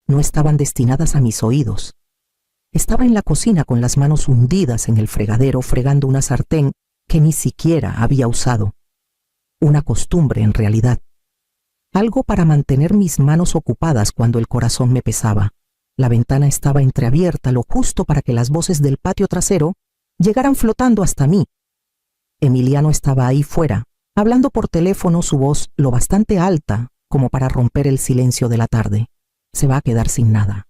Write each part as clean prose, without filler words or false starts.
no estaban destinadas a mis oídos. Estaba en la cocina con las manos hundidas en el fregadero fregando una sartén que ni siquiera había usado. Una costumbre en realidad. Algo para mantener mis manos ocupadas cuando el corazón me pesaba. La ventana estaba entreabierta lo justo para que las voces del patio trasero llegaran flotando hasta mí. Emiliano estaba ahí fuera, hablando por teléfono, su voz lo bastante alta como para romper el silencio de la tarde. Se va a quedar sin nada.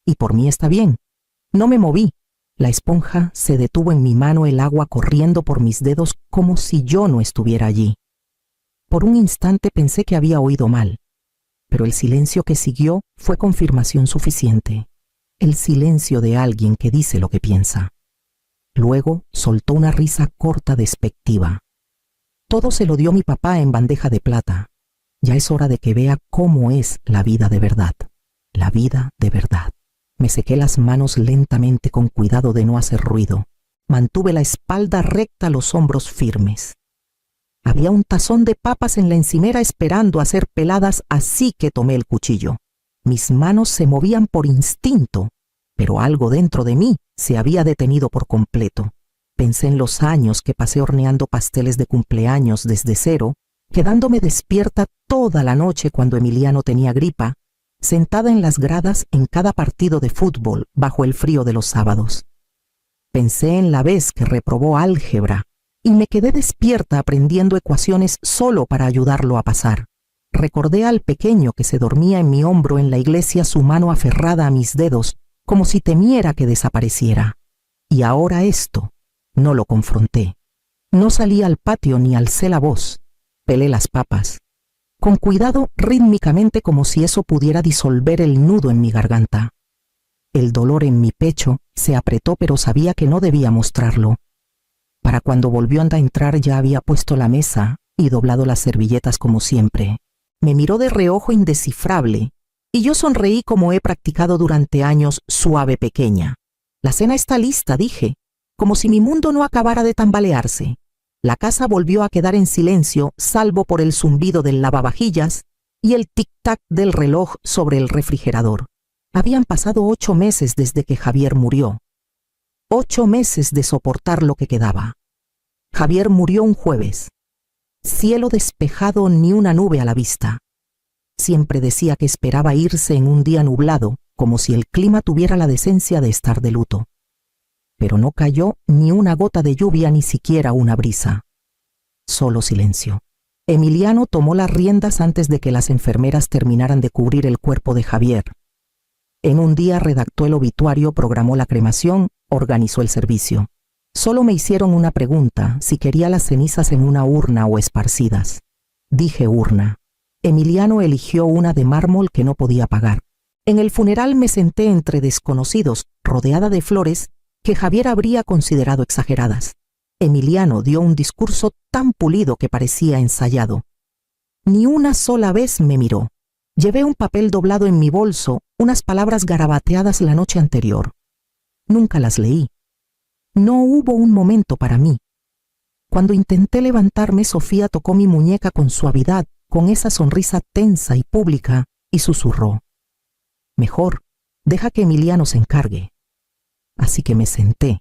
Y por mí está bien. No me moví. La esponja se detuvo en mi mano, el agua corriendo por mis dedos como si yo no estuviera allí. Por un instante pensé que había oído mal, pero el silencio que siguió fue confirmación suficiente. El silencio de alguien que dice lo que piensa. Luego soltó una risa corta despectiva. Todo se lo dio mi papá en bandeja de plata. Ya es hora de que vea cómo es la vida de verdad. La vida de verdad. Me sequé las manos lentamente con cuidado de no hacer ruido. Mantuve la espalda recta, los hombros firmes. Había un tazón de papas en la encimera esperando a ser peladas, así que tomé el cuchillo. Mis manos se movían por instinto, pero algo dentro de mí se había detenido por completo. Pensé en los años que pasé horneando pasteles de cumpleaños desde cero, quedándome despierta toda la noche cuando Emiliano tenía gripa, sentada en las gradas en cada partido de fútbol bajo el frío de los sábados. Pensé en la vez que reprobó álgebra y me quedé despierta aprendiendo ecuaciones solo para ayudarlo a pasar. Recordé al pequeño que se dormía en mi hombro en la iglesia, su mano aferrada a mis dedos, como si temiera que desapareciera. Y ahora esto, no lo confronté. No salí al patio ni alcé la voz. Pelé las papas. Con cuidado, rítmicamente, como si eso pudiera disolver el nudo en mi garganta. El dolor en mi pecho se apretó, pero sabía que no debía mostrarlo. Para cuando volvió a entrar ya había puesto la mesa y doblado las servilletas como siempre. Me miró de reojo indescifrable, y yo sonreí como he practicado durante años, suave pequeña. La cena está lista, dije, como si mi mundo no acabara de tambalearse. La casa volvió a quedar en silencio, salvo por el zumbido del lavavajillas y el tic-tac del reloj sobre el refrigerador. Habían pasado 8 meses desde que Javier murió. 8 meses de soportar lo que quedaba. Javier murió un jueves. Cielo despejado, ni una nube a la vista. Siempre decía que esperaba irse en un día nublado, como si el clima tuviera la decencia de estar de luto. Pero no cayó ni una gota de lluvia, ni siquiera una brisa. Solo silencio. Emiliano tomó las riendas antes de que las enfermeras terminaran de cubrir el cuerpo de Javier. En un día redactó el obituario, programó la cremación, organizó el servicio. Solo me hicieron una pregunta, si quería las cenizas en una urna o esparcidas. Dije urna. Emiliano eligió una de mármol que no podía pagar. En el funeral me senté entre desconocidos, rodeada de flores que Javier habría considerado exageradas. Emiliano dio un discurso tan pulido que parecía ensayado. Ni una sola vez me miró. Llevé un papel doblado en mi bolso, unas palabras garabateadas la noche anterior. Nunca las leí. No hubo un momento para mí. Cuando intenté levantarme, Sofía tocó mi muñeca con suavidad, con esa sonrisa tensa y pública, y susurró: «Mejor, deja que Emiliano se encargue». Así que me senté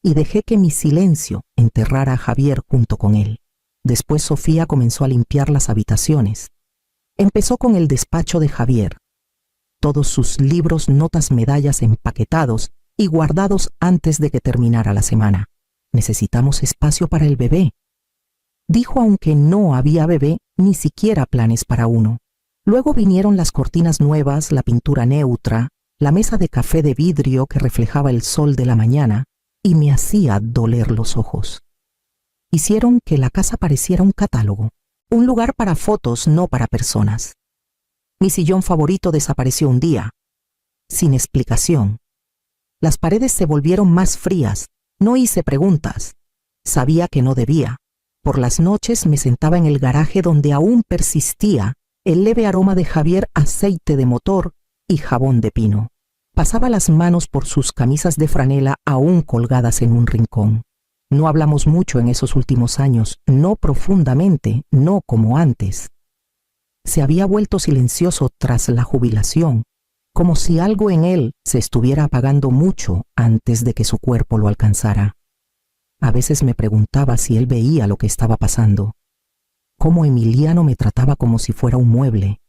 y dejé que mi silencio enterrara a Javier junto con él. Después Sofía comenzó a limpiar las habitaciones. Empezó con el despacho de Javier. Todos sus libros, notas, medallas empaquetados y guardados antes de que terminara la semana. «Necesitamos espacio para el bebé», dijo, aunque no había bebé, ni siquiera planes para uno. Luego vinieron las cortinas nuevas, la pintura neutra, la mesa de café de vidrio que reflejaba el sol de la mañana y me hacía doler los ojos. Hicieron que la casa pareciera un catálogo, un lugar para fotos, no para personas. Mi sillón favorito desapareció un día, sin explicación. Las paredes se volvieron más frías. No hice preguntas. Sabía que no debía. Por las noches me sentaba en el garaje donde aún persistía el leve aroma de Javier, aceite de motor y jabón de pino. Pasaba las manos por sus camisas de franela aún colgadas en un rincón. No hablamos mucho en esos últimos años, no profundamente, no como antes. Se había vuelto silencioso tras la jubilación, como si algo en él se estuviera apagando mucho antes de que su cuerpo lo alcanzara. A veces me preguntaba si él veía lo que estaba pasando, cómo Emiliano me trataba como si fuera un mueble,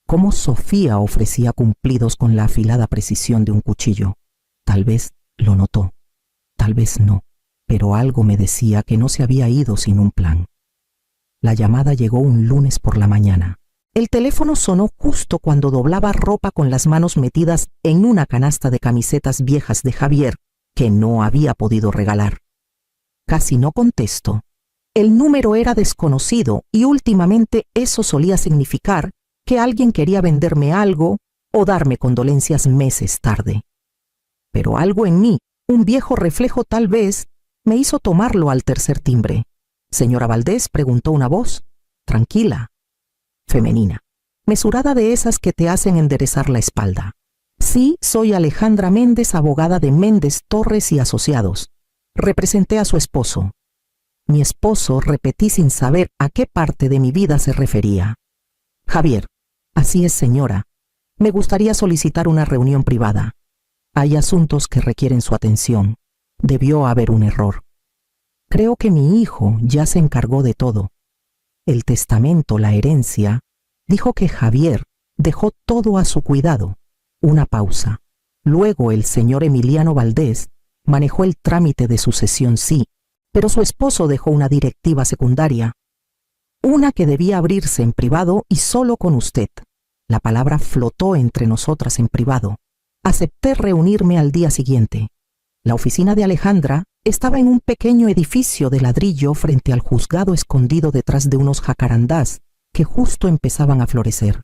cómo Sofía ofrecía cumplidos con la afilada precisión de un cuchillo. Tal vez lo notó, tal vez no, pero algo me decía que no se había ido sin un plan. La llamada llegó un lunes por la mañana. El teléfono sonó justo cuando doblaba ropa con las manos metidas en una canasta de camisetas viejas de Javier que no había podido regalar. Casi no contesto. El número era desconocido y últimamente eso solía significar que alguien quería venderme algo o darme condolencias meses tarde. Pero algo en mí, un viejo reflejo tal vez, me hizo tomarlo al tercer timbre. «Señora Valdés», preguntó una voz, tranquila, femenina, mesurada, de esas que te hacen enderezar la espalda. «Sí, soy Alejandra Méndez, abogada de Méndez, Torres y Asociados. Representé a su esposo». Mi esposo, repetí sin saber a qué parte de mi vida se refería. «Javier». «Así es, señora. Me gustaría solicitar una reunión privada. Hay asuntos que requieren su atención. Debió haber un error. Creo que mi hijo ya se encargó de todo. El testamento, la herencia, dijo que Javier dejó todo a su cuidado». Una pausa. Luego el señor Emiliano Valdés manejó el trámite de sucesión, sí, pero su esposo dejó una directiva secundaria, una que debía abrirse en privado y solo con usted. La palabra flotó entre nosotras en privado. Acepté reunirme al día siguiente. La oficina de Alejandra estaba en un pequeño edificio de ladrillo frente al juzgado, escondido detrás de unos jacarandás que justo empezaban a florecer.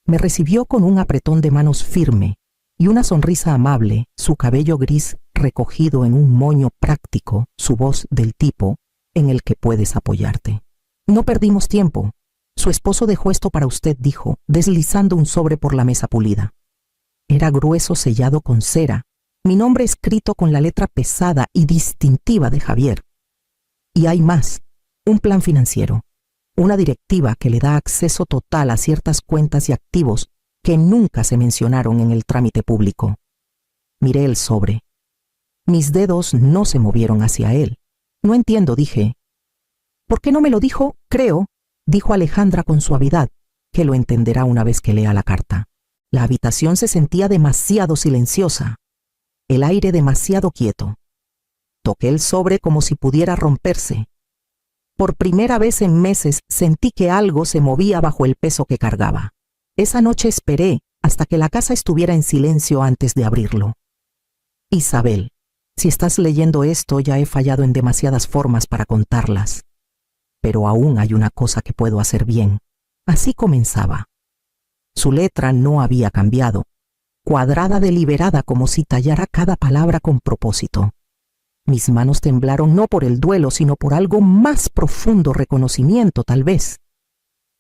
Me recibió con un apretón de manos firme y una sonrisa amable, su cabello gris recogido en un moño práctico, su voz del tipo en el que puedes apoyarte. «No perdimos tiempo. Su esposo dejó esto para usted», dijo, deslizando un sobre por la mesa pulida. Era grueso, sellado con cera, mi nombre escrito con la letra pesada y distintiva de Javier. Y hay más, un plan financiero, una directiva que le da acceso total a ciertas cuentas y activos que nunca se mencionaron en el trámite público. Miré el sobre. Mis dedos no se movieron hacia él. «No entiendo», dije. «¿Por qué no me lo dijo?» «Creo», dijo Alejandra con suavidad, «que lo entenderá una vez que lea la carta». La habitación se sentía demasiado silenciosa, el aire demasiado quieto. Toqué el sobre como si pudiera romperse. Por primera vez en meses sentí que algo se movía bajo el peso que cargaba. Esa noche esperé hasta que la casa estuviera en silencio antes de abrirlo. «Isabel, si estás leyendo esto, ya he fallado en demasiadas formas para contarlas. Pero aún hay una cosa que puedo hacer bien». Así comenzaba. Su letra no había cambiado, cuadrada, deliberada, como si tallara cada palabra con propósito. Mis manos temblaron no por el duelo, sino por algo más profundo, reconocimiento tal vez.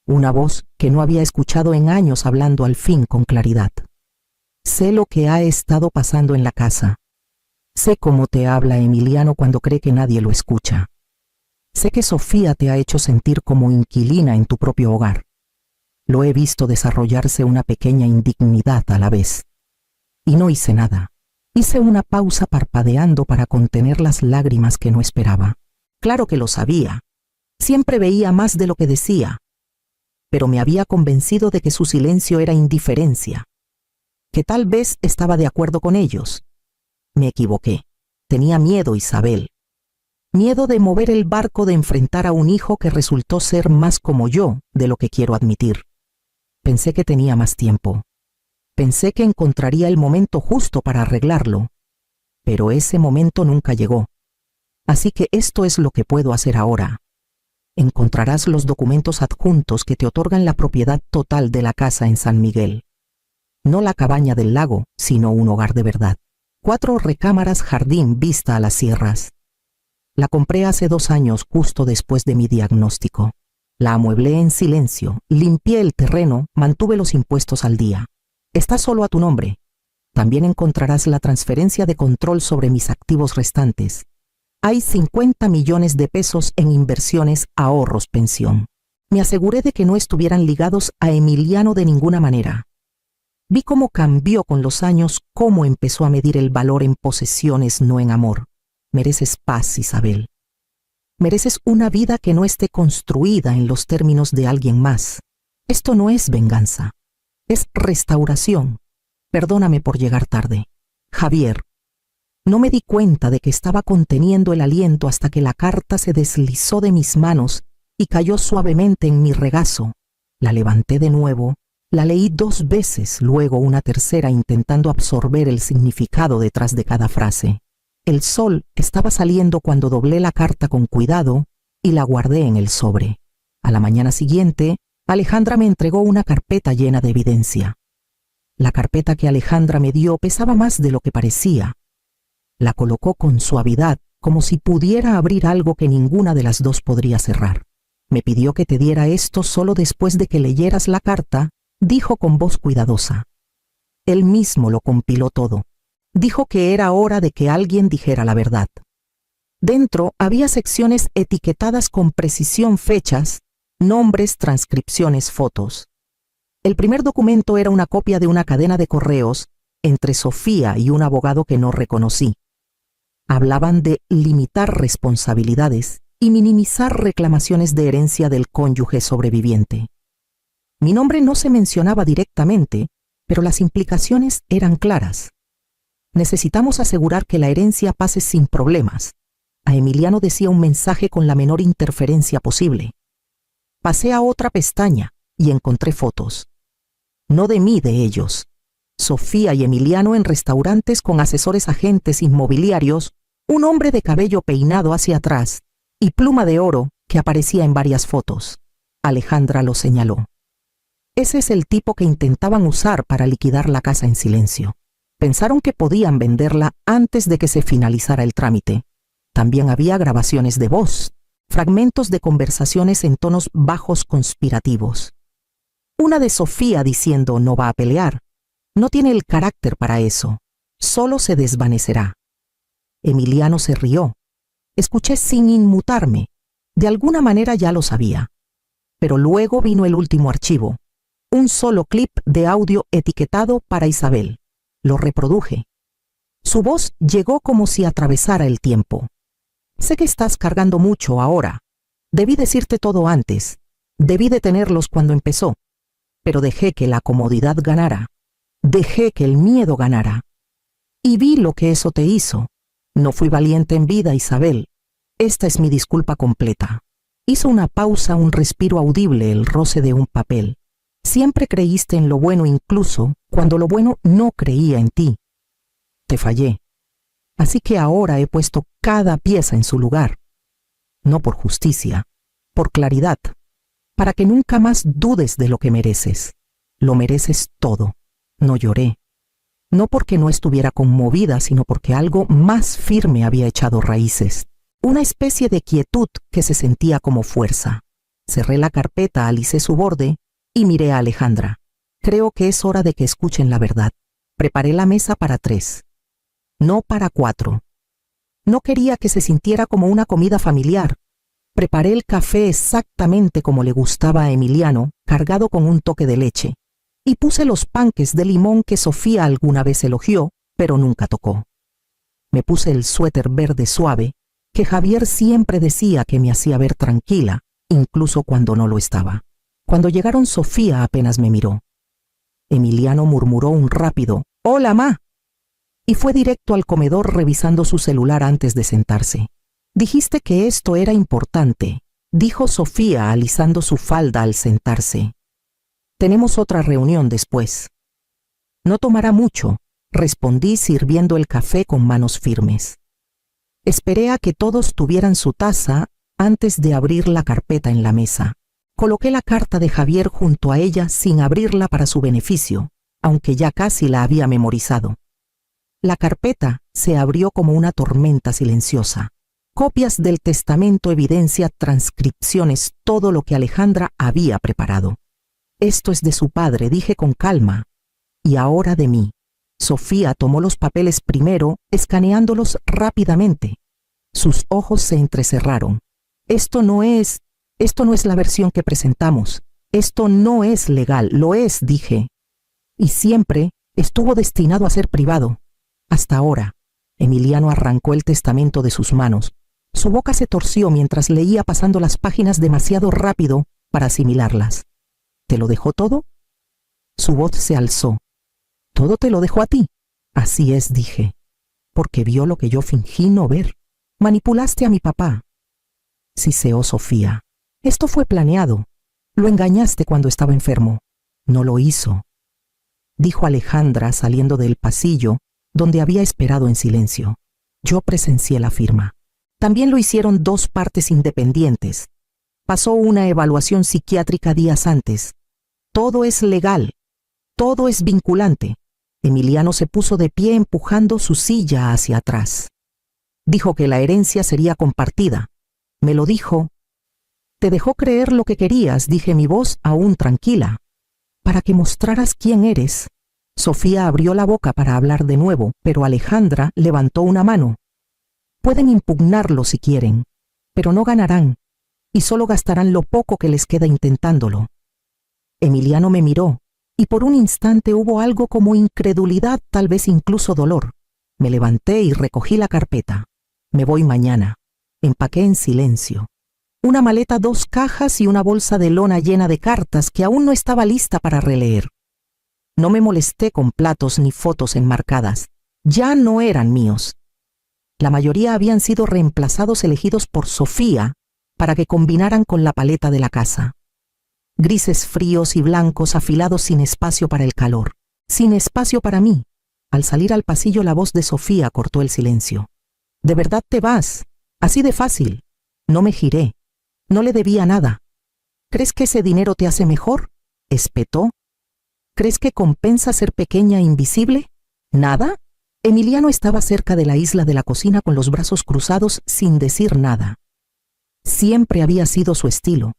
Una voz que no había escuchado en años hablando al fin con claridad. «Sé lo que ha estado pasando en la casa. Sé cómo te habla Emiliano cuando cree que nadie lo escucha. Sé que Sofía te ha hecho sentir como inquilina en tu propio hogar. Lo he visto desarrollarse una pequeña indignidad a la vez. Y no hice nada. Hice una pausa parpadeando para contener las lágrimas que no esperaba. Claro que lo sabía. Siempre veía más de lo que decía. Pero me había convencido de que su silencio era indiferencia, que tal vez estaba de acuerdo con ellos. Me equivoqué. Tenía miedo, Isabel. Miedo de mover el barco, de enfrentar a un hijo que resultó ser más como yo de lo que quiero admitir. Pensé que tenía más tiempo. Pensé que encontraría el momento justo para arreglarlo. Pero ese momento nunca llegó. Así que esto es lo que puedo hacer ahora. Encontrarás los documentos adjuntos que te otorgan la propiedad total de la casa en San Miguel. No la cabaña del lago, sino un hogar de verdad. 4 recámaras, jardín, vista a las sierras. La compré hace 2 años, justo después de mi diagnóstico. La amueblé en silencio, limpié el terreno, mantuve los impuestos al día. Está solo a tu nombre. También encontrarás la transferencia de control sobre mis activos restantes. Hay 50 millones de pesos en inversiones, ahorros, pensión. Me aseguré de que no estuvieran ligados a Emiliano de ninguna manera. Vi cómo cambió con los años, cómo empezó a medir el valor en posesiones, no en amor. Mereces paz, Isabel. Mereces una vida que no esté construida en los términos de alguien más. Esto no es venganza, es restauración. Perdóname por llegar tarde. Javier. No me di cuenta de que estaba conteniendo el aliento hasta que la carta se deslizó de mis manos y cayó suavemente en mi regazo. La levanté de nuevo, la leí 2 veces, luego una tercera intentando absorber el significado detrás de cada frase. El sol estaba saliendo cuando doblé la carta con cuidado y la guardé en el sobre. A la mañana siguiente, Alejandra me entregó una carpeta llena de evidencia. La carpeta que Alejandra me dio pesaba más de lo que parecía. La colocó con suavidad, como si pudiera abrir algo que ninguna de las dos podría cerrar. Me pidió que te diera esto solo después de que leyeras la carta, dijo con voz cuidadosa. Él mismo lo compiló todo. Dijo que era hora de que alguien dijera la verdad. Dentro había secciones etiquetadas con precisión, fechas, nombres, transcripciones, fotos. El primer documento era una copia de una cadena de correos entre Sofía y un abogado que no reconocí. Hablaban de limitar responsabilidades y minimizar reclamaciones de herencia del cónyuge sobreviviente. Mi nombre no se mencionaba directamente, pero las implicaciones eran claras. Necesitamos asegurar que la herencia pase sin problemas. A Emiliano decía un mensaje con la menor interferencia posible. Pasé a otra pestaña y encontré fotos. No de mí, de ellos. Sofía y Emiliano en restaurantes con asesores agentes inmobiliarios, un hombre de cabello peinado hacia atrás y pluma de oro que aparecía en varias fotos. Alejandra lo señaló. Ese es el tipo que intentaban usar para liquidar la casa en silencio. Pensaron que podían venderla antes de que se finalizara el trámite. También había grabaciones de voz, fragmentos de conversaciones en tonos bajos conspirativos. Una de Sofía diciendo no va a pelear. No tiene el carácter para eso. Solo se desvanecerá. Emiliano se rió. Escuché sin inmutarme. De alguna manera ya lo sabía. Pero luego vino el último archivo. Un solo clip de audio etiquetado para Isabel. Lo reproduje. Su voz llegó como si atravesara el tiempo. Sé que estás cargando mucho ahora. Debí decirte todo antes. Debí detenerlos cuando empezó. Pero dejé que la comodidad ganara. Dejé que el miedo ganara. Y vi lo que eso te hizo. No fui valiente en vida, Isabel. Esta es mi disculpa completa. Hizo una pausa, un respiro audible, el roce de un papel. Siempre creíste en lo bueno incluso cuando lo bueno no creía en ti. Te fallé. Así que ahora he puesto cada pieza en su lugar. No por justicia, por claridad, para que nunca más dudes de lo que mereces. Lo mereces todo. No lloré. No porque no estuviera conmovida, sino porque algo más firme había echado raíces. Una especie de quietud que se sentía como fuerza. Cerré la carpeta, alicé su borde y miré a Alejandra. Creo que es hora de que escuchen la verdad. Preparé la mesa para 3. No para 4. No quería que se sintiera como una comida familiar. Preparé el café exactamente como le gustaba a Emiliano, cargado con un toque de leche. Y puse los panques de limón que Sofía alguna vez elogió, pero nunca tocó. Me puse el suéter verde suave, que Javier siempre decía que me hacía ver tranquila, incluso cuando no lo estaba. Cuando llegaron, Sofía apenas me miró. Emiliano murmuró un rápido «¡Hola, ma!» y fue directo al comedor revisando su celular antes de sentarse. «Dijiste que esto era importante», dijo Sofía alisando su falda al sentarse. «Tenemos otra reunión después». «No tomará mucho», respondí sirviendo el café con manos firmes. Esperé a que todos tuvieran su taza antes de abrir la carpeta en la mesa. Coloqué la carta de Javier junto a ella sin abrirla para su beneficio, aunque ya casi la había memorizado. La carpeta se abrió como una tormenta silenciosa. Copias del testamento, evidencia, transcripciones, todo lo que Alejandra había preparado. «Esto es de su padre», dije con calma, «y ahora de mí». Sofía tomó los papeles primero, escaneándolos rápidamente. Sus ojos se entrecerraron. Esto no es la versión que presentamos. Esto no es legal, lo es», dije. y siempre estuvo destinado a ser privado. Hasta ahora. Emiliano arrancó el testamento de sus manos. Su boca se torció mientras leía, pasando las páginas demasiado rápido para asimilarlas. ¿Te lo dejó todo? Su voz se alzó. ¿Todo te lo dejó a ti? Así es, dije. Porque vio lo que yo fingí no ver. Manipulaste a mi papá. Siseó Sofía. Esto fue planeado. Lo engañaste cuando estaba enfermo. No lo hizo, dijo Alejandra saliendo del pasillo donde había esperado en silencio. Yo presencié la firma. También lo hicieron dos partes independientes. Pasó una evaluación psiquiátrica días antes. Todo es legal. Todo es vinculante. Emiliano se puso de pie empujando su silla hacia atrás. Dijo que la herencia sería compartida. Me lo dijo. Te dejó creer lo que querías, dije, mi voz aún tranquila. Para que mostraras quién eres. Sofía abrió la boca para hablar de nuevo, pero Alejandra levantó una mano. Pueden impugnarlo si quieren, pero no ganarán, y solo gastarán lo poco que les queda intentándolo. Emiliano me miró, y por un instante hubo algo como incredulidad, tal vez incluso dolor. Me levanté y recogí la carpeta. Me voy mañana. Empaqué en silencio. Una maleta, 2 cajas y una bolsa de lona llena de cartas que aún no estaba lista para releer. No me molesté con platos ni fotos enmarcadas. Ya no eran míos. La mayoría habían sido reemplazados, elegidos por Sofía para que combinaran con la paleta de la casa. Grises fríos y blancos afilados, sin espacio para el calor, sin espacio para mí. Al salir al pasillo, la voz de Sofía cortó el silencio. ¿De verdad te vas? Así de fácil. No me giré. No le debía nada. ¿Crees que ese dinero te hace mejor? Espetó. ¿Crees que compensa ser pequeña e invisible? ¿Nada? Emiliano estaba cerca de la isla de la cocina con los brazos cruzados sin decir nada. Siempre había sido su estilo.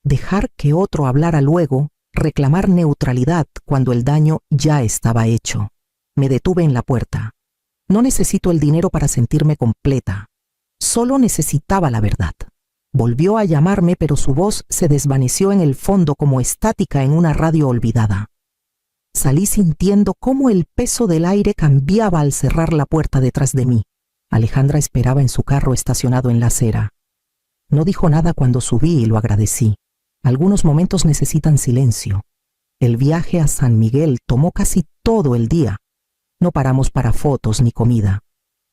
Dejar que otro hablara luego, reclamar neutralidad cuando el daño ya estaba hecho. Me detuve en la puerta. No necesito el dinero para sentirme completa. Solo necesitaba la verdad. Volvió a llamarme, pero su voz se desvaneció en el fondo como estática en una radio olvidada. Salí sintiendo cómo el peso del aire cambiaba al cerrar la puerta detrás de mí. Alejandra esperaba en su carro estacionado en la acera. No dijo nada cuando subí y lo agradecí. Algunos momentos necesitan silencio. El viaje a San Miguel tomó casi todo el día. No paramos para fotos ni comida.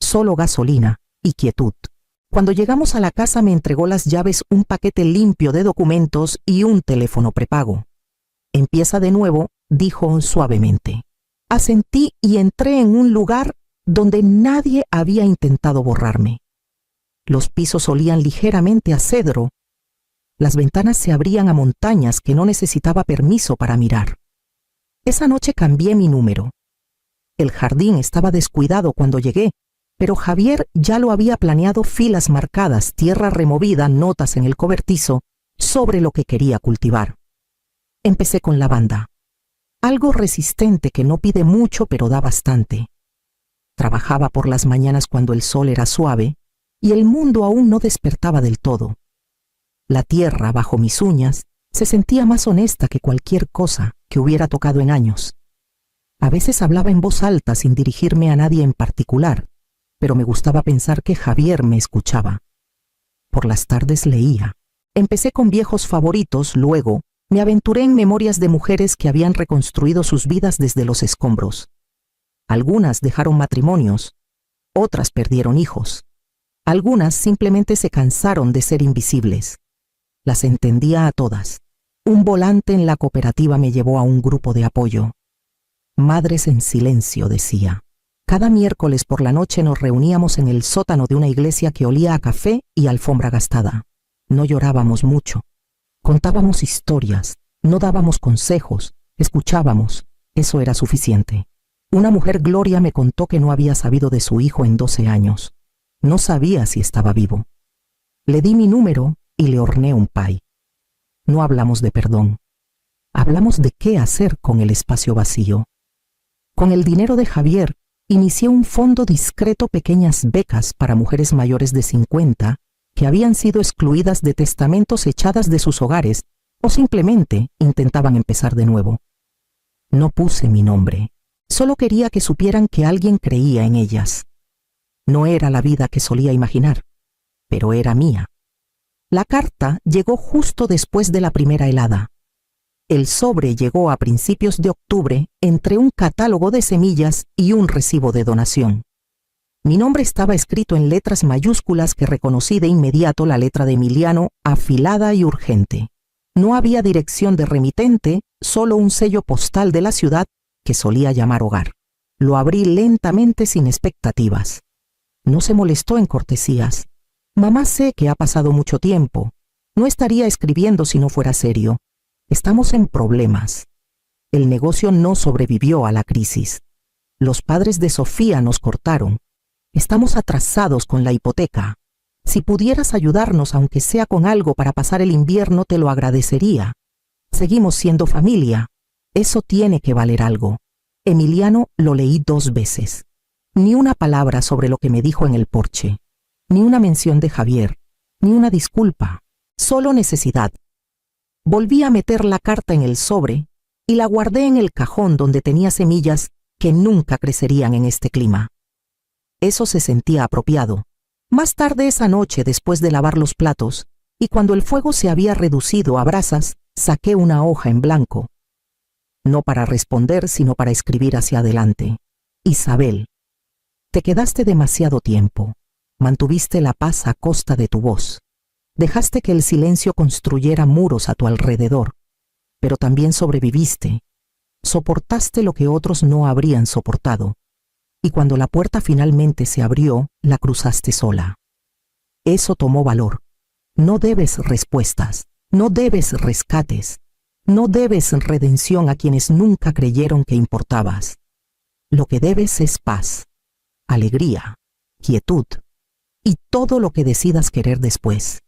Solo gasolina y quietud. Cuando llegamos a la casa me entregó las llaves, un paquete limpio de documentos y un teléfono prepago. Empieza de nuevo, dijo suavemente. Asentí y entré en un lugar donde nadie había intentado borrarme. Los pisos olían ligeramente a cedro. Las ventanas se abrían a montañas que no necesitaba permiso para mirar. Esa noche cambié mi número. El jardín estaba descuidado cuando llegué, pero Javier ya lo había planeado, filas marcadas, tierra removida, notas en el cobertizo sobre lo que quería cultivar. Empecé con lavanda. Algo resistente que no pide mucho pero da bastante. Trabajaba por las mañanas cuando el sol era suave y el mundo aún no despertaba del todo. La tierra bajo mis uñas se sentía más honesta que cualquier cosa que hubiera tocado en años. A veces hablaba en voz alta sin dirigirme a nadie en particular, pero me gustaba pensar que Javier me escuchaba. Por las tardes leía. Empecé con viejos favoritos, luego me aventuré en memorias de mujeres que habían reconstruido sus vidas desde los escombros. Algunas dejaron matrimonios, otras perdieron hijos. Algunas simplemente se cansaron de ser invisibles. Las entendía a todas. Un volante en la cooperativa me llevó a un grupo de apoyo. Madres en silencio, decía. Cada miércoles por la noche nos reuníamos en el sótano de una iglesia que olía a café y alfombra gastada. No llorábamos mucho. Contábamos historias, no dábamos consejos, escuchábamos. Eso era suficiente. Una mujer, Gloria, me contó que no había sabido de su hijo en 12 años. No sabía si estaba vivo. Le di mi número y le horneé un pie. No hablamos de perdón. Hablamos de qué hacer con el espacio vacío. Con el dinero de Javier, inicié un fondo discreto, pequeñas becas para mujeres mayores de 50 que habían sido excluidas de testamentos, echadas de sus hogares o simplemente intentaban empezar de nuevo. No puse mi nombre. Solo quería que supieran que alguien creía en ellas. No era la vida que solía imaginar, pero era mía. La carta llegó justo después de la primera helada. El sobre llegó a principios de octubre entre un catálogo de semillas y un recibo de donación. Mi nombre estaba escrito en letras mayúsculas que reconocí de inmediato la letra de Emiliano, afilada y urgente. No había dirección de remitente, solo un sello postal de la ciudad que solía llamar hogar. Lo abrí lentamente sin expectativas. No se molestó en cortesías. Mamá, sé que ha pasado mucho tiempo. No estaría escribiendo si no fuera serio. Estamos en problemas. El negocio no sobrevivió a la crisis. Los padres de Sofía nos cortaron. Estamos atrasados con la hipoteca. Si pudieras ayudarnos, aunque sea con algo para pasar el invierno, te lo agradecería. Seguimos siendo familia. Eso tiene que valer algo. Emiliano lo leí 2 veces. Ni una palabra sobre lo que me dijo en el porche. Ni una mención de Javier. Ni una disculpa. Solo necesidad. Volví a meter la carta en el sobre y la guardé en el cajón donde tenía semillas que nunca crecerían en este clima. Eso se sentía apropiado. Más tarde esa noche, después de lavar los platos, y cuando el fuego se había reducido a brasas, saqué una hoja en blanco. No para responder, sino para escribir hacia adelante. Isabel, te quedaste demasiado tiempo. Mantuviste la paz a costa de tu voz. Dejaste que el silencio construyera muros a tu alrededor, pero también sobreviviste. Soportaste lo que otros no habrían soportado. Y cuando la puerta finalmente se abrió, la cruzaste sola. Eso tomó valor. No debes respuestas, no debes rescates, no debes redención a quienes nunca creyeron que importabas. Lo que debes es paz, alegría, quietud y todo lo que decidas querer después.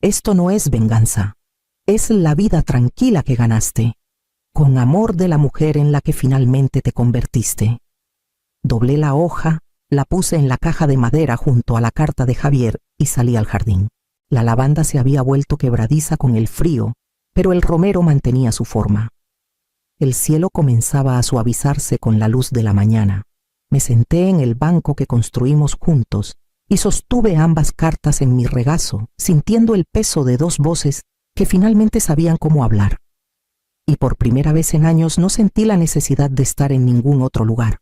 Esto no es venganza, es la vida tranquila que ganaste, con amor de la mujer en la que finalmente te convertiste. Doblé la hoja, la puse en la caja de madera junto a la carta de Javier y salí al jardín. La lavanda se había vuelto quebradiza con el frío, pero el romero mantenía su forma. El cielo comenzaba a suavizarse con la luz de la mañana. Me senté en el banco que construimos juntos y sostuve ambas cartas en mi regazo, sintiendo el peso de 2 voces que finalmente sabían cómo hablar. Y por primera vez en años no sentí la necesidad de estar en ningún otro lugar.